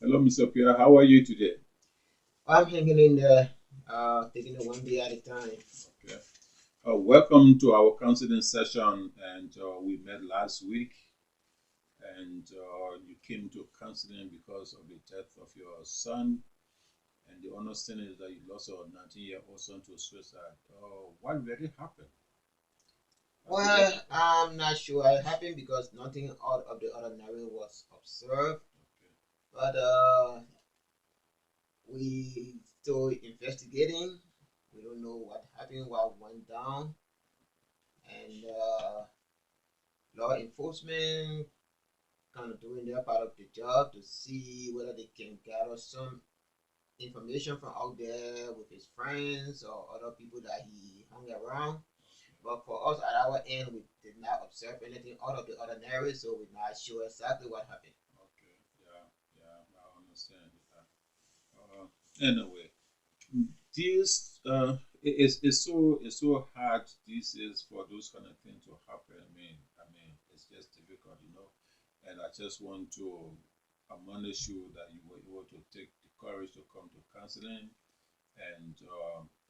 Hello, Mr. Pierre. How are you today? I'm hanging in there, taking it one day at a time. Okay. Welcome to our counseling session. And we met last week, and you came to counseling because of the death of your son. And the understanding is that you lost your 19-year-old son to suicide. What really happened? How did that Well, happen? I'm not sure it happened because nothing out of the ordinary was observed. Okay. But we still investigating. We don't know what happened, what went down, and law enforcement kind of doing their part of the job to see whether they can gather some information from out there with his friends or other people that he hung around. But for us at our end, we did not observe anything out of the ordinary, so we're not sure exactly what happened. Okay. Yeah. Yeah. I understand. Anyway, this it's so hard these days for those kind of things to happen. I mean, it's just difficult. And I just want to admonish you that you were able to take the courage to come to counseling, and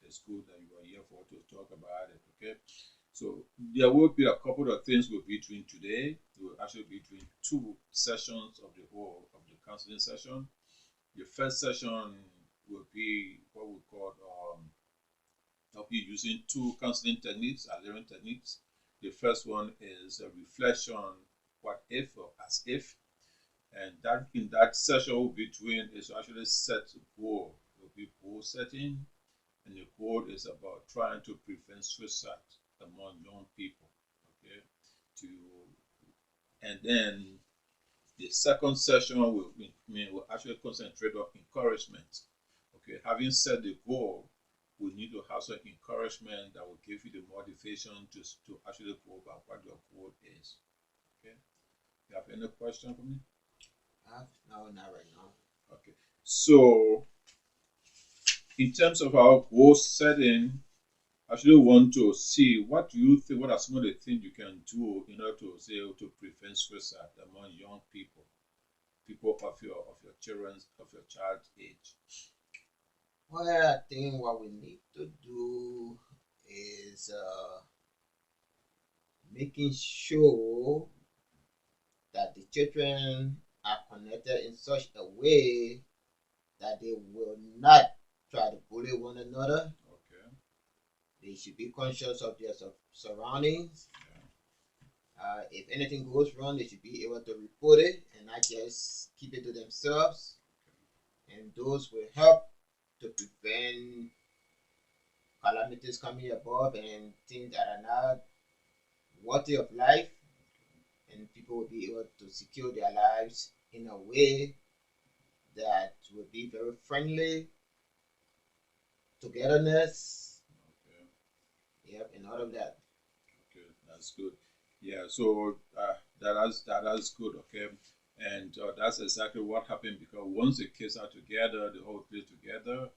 it's good that you are here for to talk about it. Okay, so there will be a couple of things we'll be doing today. We'll actually be doing two sessions of the whole of the counseling session. The first session will be what we call I'll be using two counseling techniques and learning techniques. The first one is a reflection, what if or as if, and that in that session we'll be doing is actually set a goal. It will be goal setting, and the goal is about trying to prevent suicide among young people. Okay, to and then the second session will actually concentrate on encouragement. Okay, having set the goal, we need to have some encouragement that will give you the motivation to actually go about what your goal is. Okay, you have any question for me? No, not right now. Okay, so in terms of our goal setting, I actually want to see what do you think. What are some of the things you can do in order to say to prevent suicide among young people, people of your children's of your child's age? Well, I think what we need to do is making sure that the children are connected in such a way that they will not try to bully one another. Okay. They should be conscious of their surroundings. Yeah. If anything goes wrong, they should be able to report it and not just keep it to themselves. And those will help to prevent calamities coming above and things that are not worthy of life. And people will be able to secure their lives in a way that will be very friendly, togetherness, Okay. yep, and all of that. Okay. That's good. Yeah. So that is good. Okay. And that's exactly what happened because once the kids are together, the whole play together,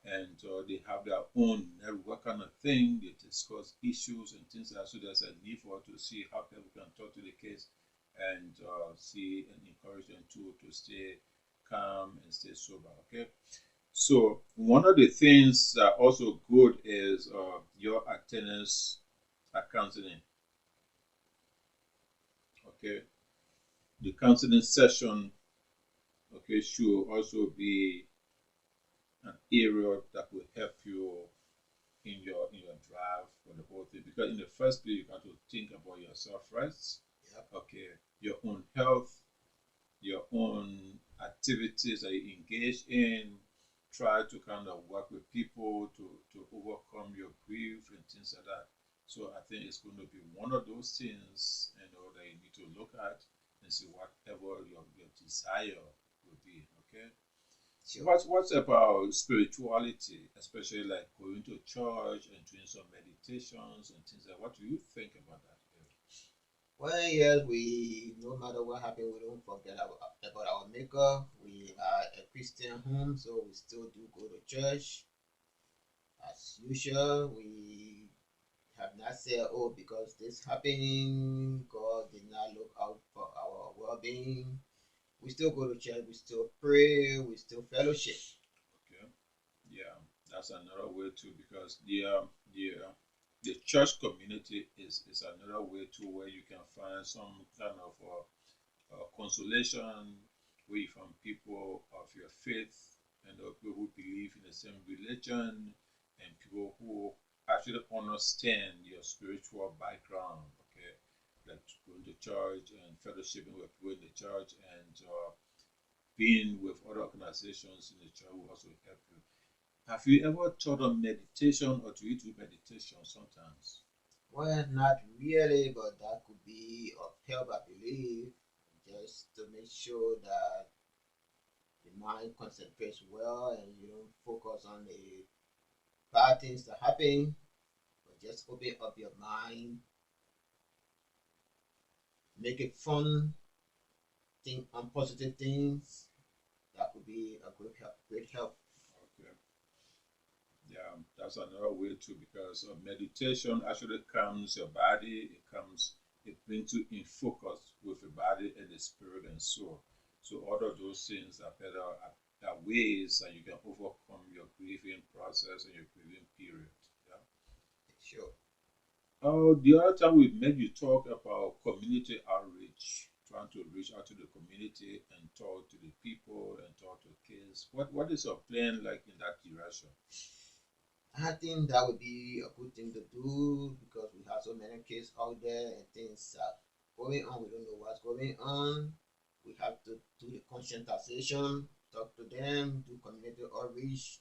and they have their own network kind of thing. They discuss issues and things like that. So there's a need for to see how people can talk to the kids and see and encourage them to stay calm and stay sober. Okay. So one of the things that also good is your attendance at counseling. Okay, the counseling session. Okay, should also be an area that will help you in your drive for the whole thing. Because in the first place, you got to think about yourself first. Yep. Okay, your own health, your own activities that you engage in. Try to kind of work with people to overcome your grief and things like that. So I think it's going to be one of those things that you need to look at and see whatever your desire will be. Okay. Sure. What's about spirituality, especially like going to church and doing some meditations and things like? What do you think about that? Well, yes, we no matter what happened, we don't forget about our Maker. We are a Christian home, so we still do go to church as usual. We have not said, oh, because this happening, God did not look out for our well-being. we still go to church, we still pray, we still fellowship. Okay. Yeah, that's another way too, because the church community is another way too, where you can find some kind of consolation way from people of your faith and people who believe in the same religion and people who actually understand your spiritual background. Okay, like going to church and fellowshipping with people in the church and being with other organizations in the church will also help you. Have you ever thought of meditation, or do you do meditation sometimes? Well, not really, but that could be of help, I believe, just to make sure that the mind concentrates well and you don't focus on the bad things that happen, but just open up your mind, make it fun, think on positive things. That could be a great help. Great help. Okay. Yeah, that's another way too, because meditation actually calms your body. It brings you in focus with the body and the spirit and soul. So all of those things are better, are ways that you can overcome your grieving process and your grieving period. Yeah. Sure. Oh, the other time we met, you talk about community outreach, trying to reach out to the community and talk to the people and talk to kids. What is your plan like in that direction? I think that would be a good thing to do because we have so many kids out there and things are going on. We don't know what's going on. We have to do the conscientization, talk to them, do community outreach,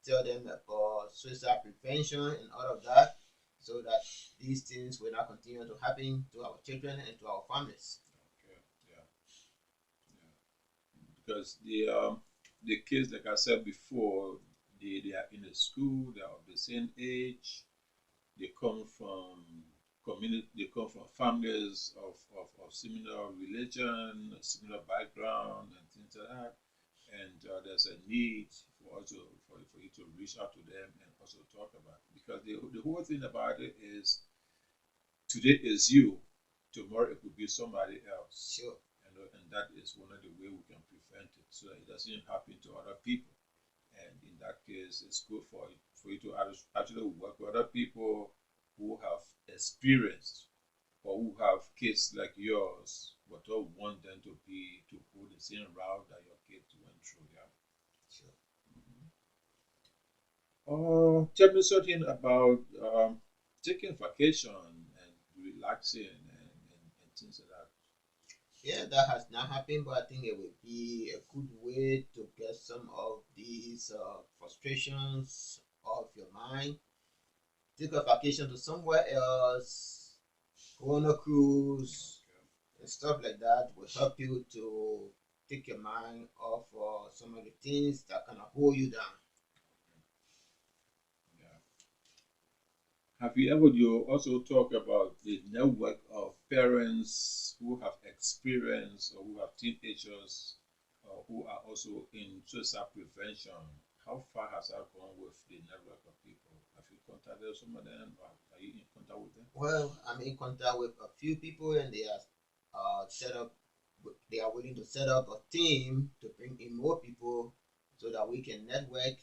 tell them about suicide prevention and all of that so that these things will not continue to happen to our children and to our families. Okay, yeah, yeah. Because the kids, like I said before, they are in the school, they are of the same age, they come from community, they come from families of similar religion, similar background, and things like that. And there's a need for also for you to reach out to them and also talk about it. Because the whole thing about it is today is you, tomorrow it could be somebody else. Sure. And that is one of the way we can prevent it so that it doesn't happen to other people. And in that case, it's good for you to actually work with other people who have experienced or who have kids like yours, but don't want them to go the same route that your kids went through. Yeah. Sure. Mhm. Tell me something about taking vacation and relaxing and things like that. Yeah, that has not happened, but I think it would be a good way to get some of these frustrations off your mind. Take a vacation to somewhere else, go on a cruise, Okay. and stuff like that will help you to take your mind off some of the things that kind of hold you down. Yeah. Have you ever you also talk about the network of parents who have experience or who have teenagers who are also in suicide prevention? How far has that gone with the network of people? Have you contacted some of them or are you in contact with them? Well, I'm in contact with a few people, and they are set up. They are willing to set up a team to bring in more people, so that we can network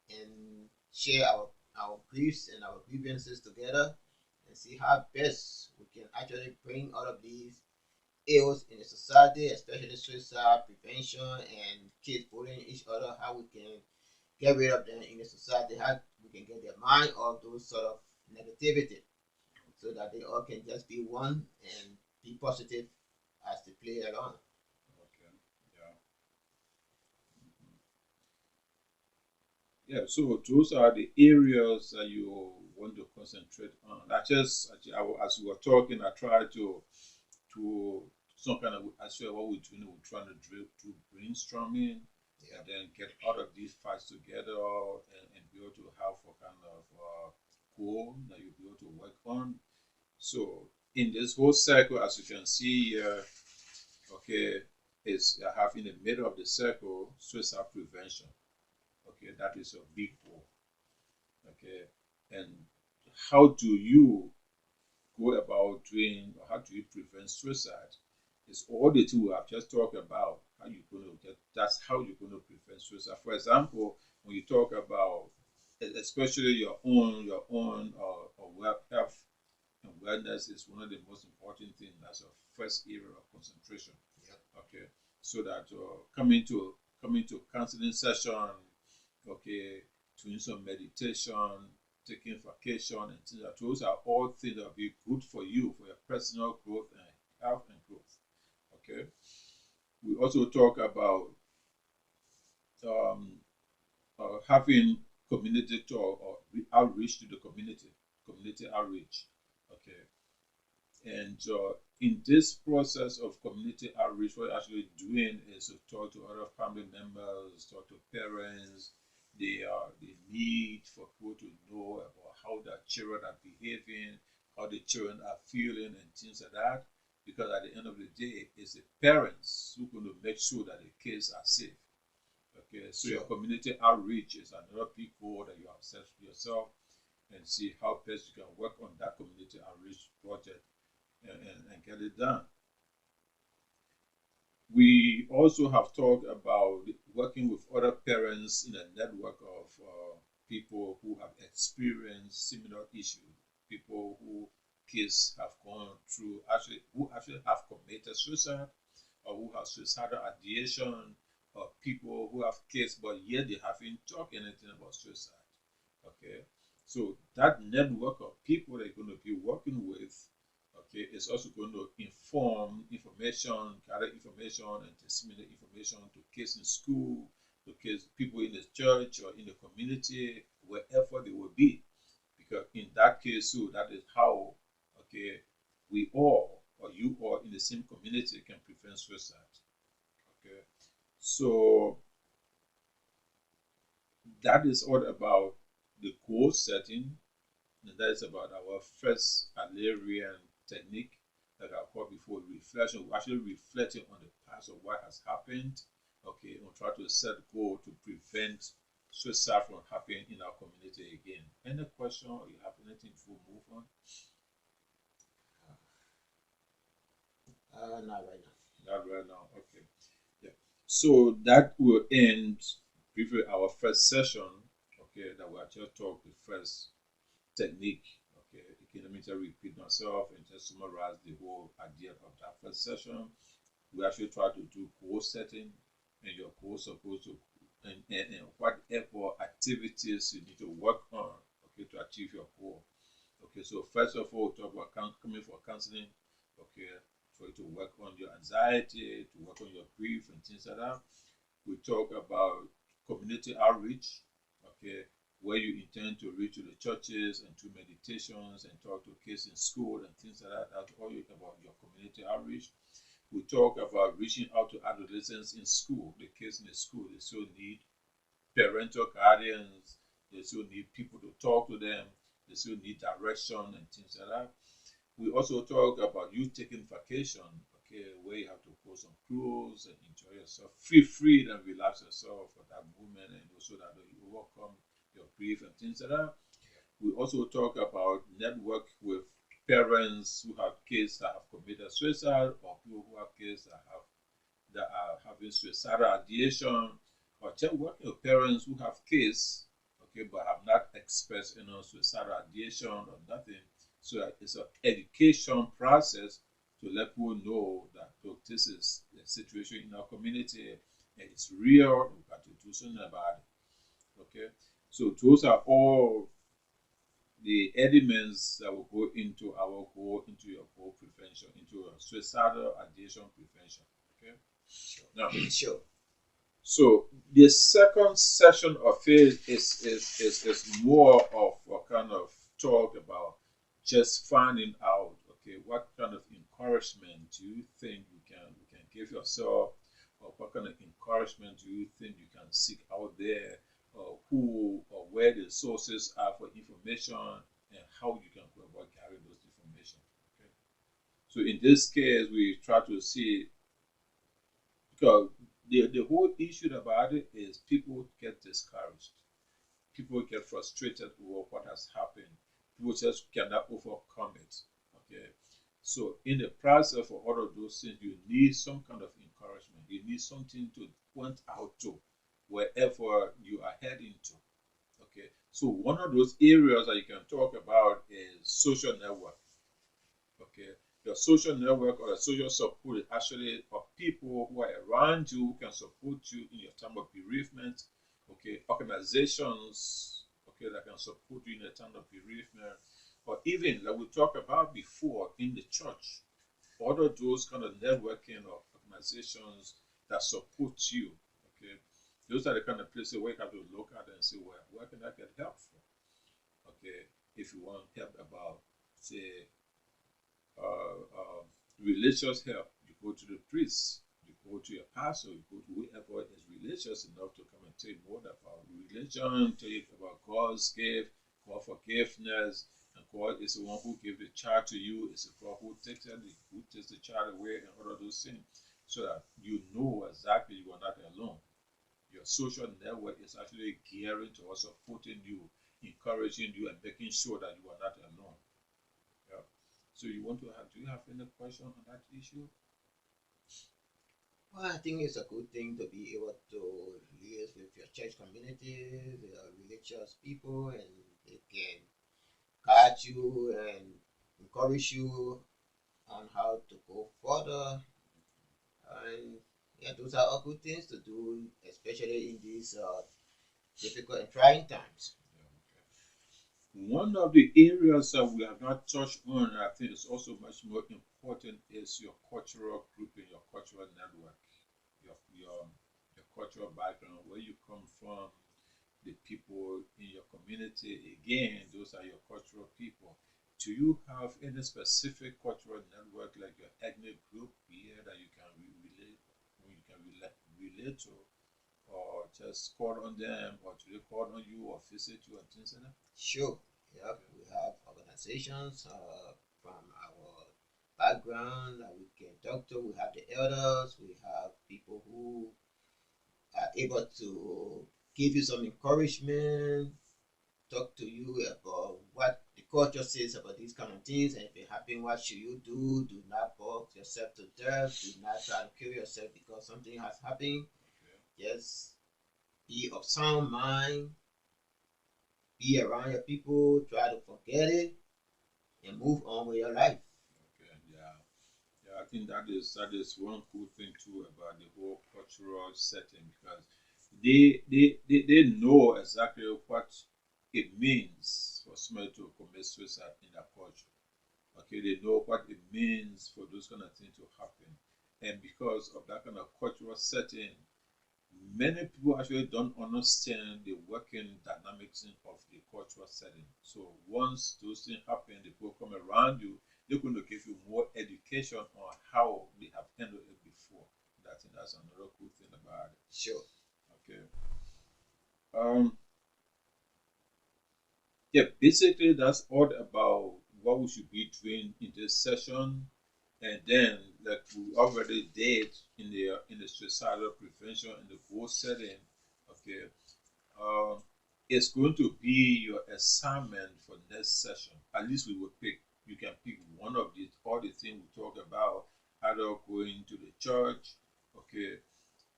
and share our griefs and our grievances together, and see how best we can actually bring all of these ills in the society, especially suicide prevention and kids bullying each other. How we can get rid of them in the society. How we can get their mind off those sort of negativity so that they all can just be one and be positive as they play along. Okay. Yeah. Mhm. Yeah, so those are the areas that you want to concentrate on. As we were talking, I tried to some kind of actually what we're doing, we're trying to do brainstorming Yeah. and then get all of these facts together and be able to have a kind of goal that you'll be able to work on. So in this whole cycle, as you can see here, okay, is I have in the middle of the circle suicide prevention. Okay, that is a big goal. Okay, and how do you go about doing or how do you prevent suicide? It's all the two I've just talked about. how you going to get. That's how you're going to prevent suicide. For example, when you talk about, especially your own well health and wellness is one of the most important things. That's your first area of concentration. Yep. Okay, so that coming to counseling session, okay, doing some meditation, taking vacation, and things like those are all things that will be good for you for your personal growth and health and growth. Okay, we also talk about um, having community talk or outreach to the community outreach. Okay, and in this process of community outreach, what you're actually doing is to talk to other family members, talk to parents, the need for people to know about how their children are behaving, how the children are feeling, and things like that. Because at the end of the day, it's the parents who are going to make sure that the kids are safe. Okay, so your community outreach is another big goal that you have set for yourself, and see how best you can work on that community outreach project and get it done. We also have talked about working with other parents in a network of people who have experienced similar issues, people who kids have gone through, who actually have committed suicide, or who have suicidal ideation, or people who have kids but yet they haven't talked anything about suicide. Okay, so that network of people that you're going to be working with, okay, is also going to inform information, gather information, and disseminate information to kids in school, to kids, people in the church or in the community, wherever they will be. Because in that case, so that is how, okay, we all or you all in the same community can prevent suicide. Okay, so that is all about the goal setting, and that is about our first Adlerian technique, like I called before, reflection. We're actually reflecting on the past of what has happened, okay, and we'll try to set goal to prevent suicide from happening in our community again. Any question or you have anything before we move on? Not right now. Not right now, okay. Yeah. So that will end briefly our first session, okay, that we have just talked the first technique. Okay, again, let me just repeat myself and just summarize the whole idea of that first session. We actually try to do goal setting, and your goal supposed to and whatever activities you need to work on, okay, to achieve your goal. Okay, so first of all, we talk about coming for counseling, okay, for you to work on your anxiety, to work on your grief and things like that. We talk about community outreach, okay, where you intend to reach to the churches and do meditations and talk to kids in school and things like that. That's all about your community outreach. We talk about reaching out to adolescents in school. The kids in the school, they still need parental guardians, they still need people to talk to them, they still need direction and things like that. We also talk about you taking vacation, okay, where you have to go some cruise and enjoy yourself, feel free and relax yourself for that moment, and also that you overcome your grief and things like that. We also talk about network with parents who have kids that have committed suicide, or people who have kids that are having suicidal ideation, or just working with parents who have kids, okay, but have not expressed any suicidal ideation or nothing. So it's an education process to let people know that, look, this is the situation in our community and it's real. We got to do something about it. Okay, so those are all the elements that will go into our goal, into your goal prevention, into your suicidal ideation prevention. Okay, Sure. now Sure. so the second session of it is more of a kind of talk about just finding out, okay, what kind of encouragement do you think you can give yourself, or what kind of encouragement do you think you can seek out there, or who or where the sources are for information, and how you can go about gathering those information. Okay. So in this case, we try to see, because the whole issue about it is people get discouraged. People get frustrated with what has happened. People just cannot overcome it. Okay. So in the process for all of those things, you need some kind of encouragement. You need something to point out to wherever you are heading to. Okay, so one of those areas that you can talk about is social network. Okay, your social network or the social support is actually of people who are around you who can support you in your time of bereavement. Okay, organizations, okay, that can support you in a time of bereavement, or even like we talked about before in the church, all of those kind of networking or organizations that support you. Okay, those are the kind of places where you have to look at and say, well, where can I get help from? Okay, if you want help about, say, religious help, you go to the priest, you go to your pastor, you go to whoever is religious enough to come and tell you more about religion, tell you about God's gift, God forgiveness, and God is the one who gave the child to you, is the God who takes the child away, and all of those things, so that you know exactly you are not alone. Your social network is actually gearing towards supporting you, encouraging you, and making sure that you are not alone. Yeah. So you want to have? Do you have any question on that issue? Well, I think it's a good thing to be able to liaise with your church community, the religious people, and they can guide you and encourage you on how to go further. And yeah, those are all good things to do, especially in these difficult and trying times. Yeah, okay. One of the areas that we have not touched on, I think is also much more important, is your cultural grouping, your cultural network, your your your cultural background, where you come from, the people in your community. Again, those are your cultural people. Do you have any specific cultural network like your ethnic group here that you can relate, relate to, or just call on them, or do they call on you or visit you and things like that? Sure, yeah, Okay. we have organizations from our background that we can talk to. We have the elders, we have people who are able to give you some encouragement, talk to you about what the culture says about these kind of things, and if it happen, what should you do? Do not box yourself to death. Do not try to kill yourself because something has happened. Okay. Just be of sound mind, be around your people, try to forget it, and move on with your life. Okay. Yeah. Yeah, I think that is one cool thing too about the whole cultural setting, because they know exactly what it means for somebody to commit suicide in their culture. Okay, they know what it means for those kind of things to happen. And because of that kind of cultural setting, many people actually don't understand the working dynamics of the cultural setting. So once those things happen, the people come around you, they're going to give you more education on how they have handled it before. That's another cool thing about it. Sure. Okay. Um, yeah, basically that's all about what we should be doing in this session. And then, like we already did in the suicidal prevention and the goal setting, okay, um, it's going to be your assignment for next session. At least we will pick. You can pick one of these, all the things we talk about, either going to the church, okay,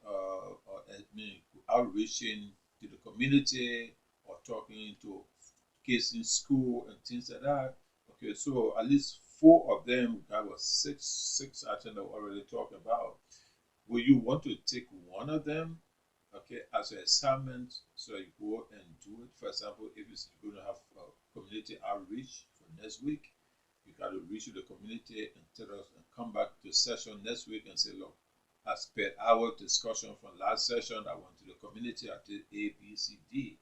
or I mean, outreaching to the community, or talking to kids in school and things like that. Okay, so at least four of them, that was six items that we already talked about. Will you want to take one of them, okay, as an assignment, so you go and do it? For example, if you're going to have community outreach for next week, you got to reach to the community and tell us and come back to session next week and say, look, as per our discussion from last session, I went to the community, I did A, B, C, D,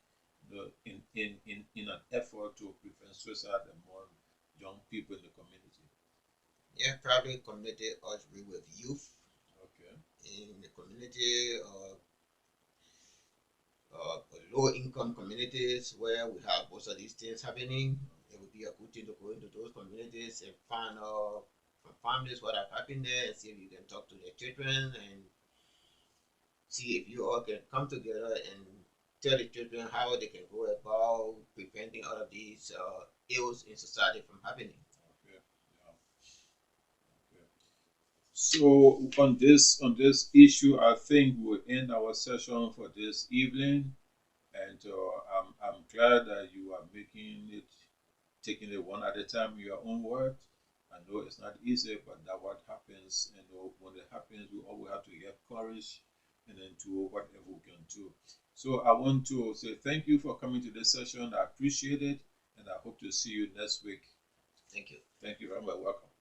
in an effort to prevent suicide among young people in the community. Yeah, probably community outreach with youth Okay. in the community or low income communities where we have most of these things happening. It would be a good thing to go into those communities and find out from families what have happened there and see if you can talk to their children and see if you all can come together and tell the children how they can go about preventing all of these ills in society from happening. Okay. Yeah. Okay. So on this issue, I think we'll end our session for this evening. And I'm glad that you are making it, taking it one at a time in your own words. I know it's not easy, but that what happens. And when it happens, we always have to get courage and then do whatever we can do. So I want to say thank you for coming to this session. I appreciate it, and I hope to see you next week. Thank you. Thank you very much. Welcome.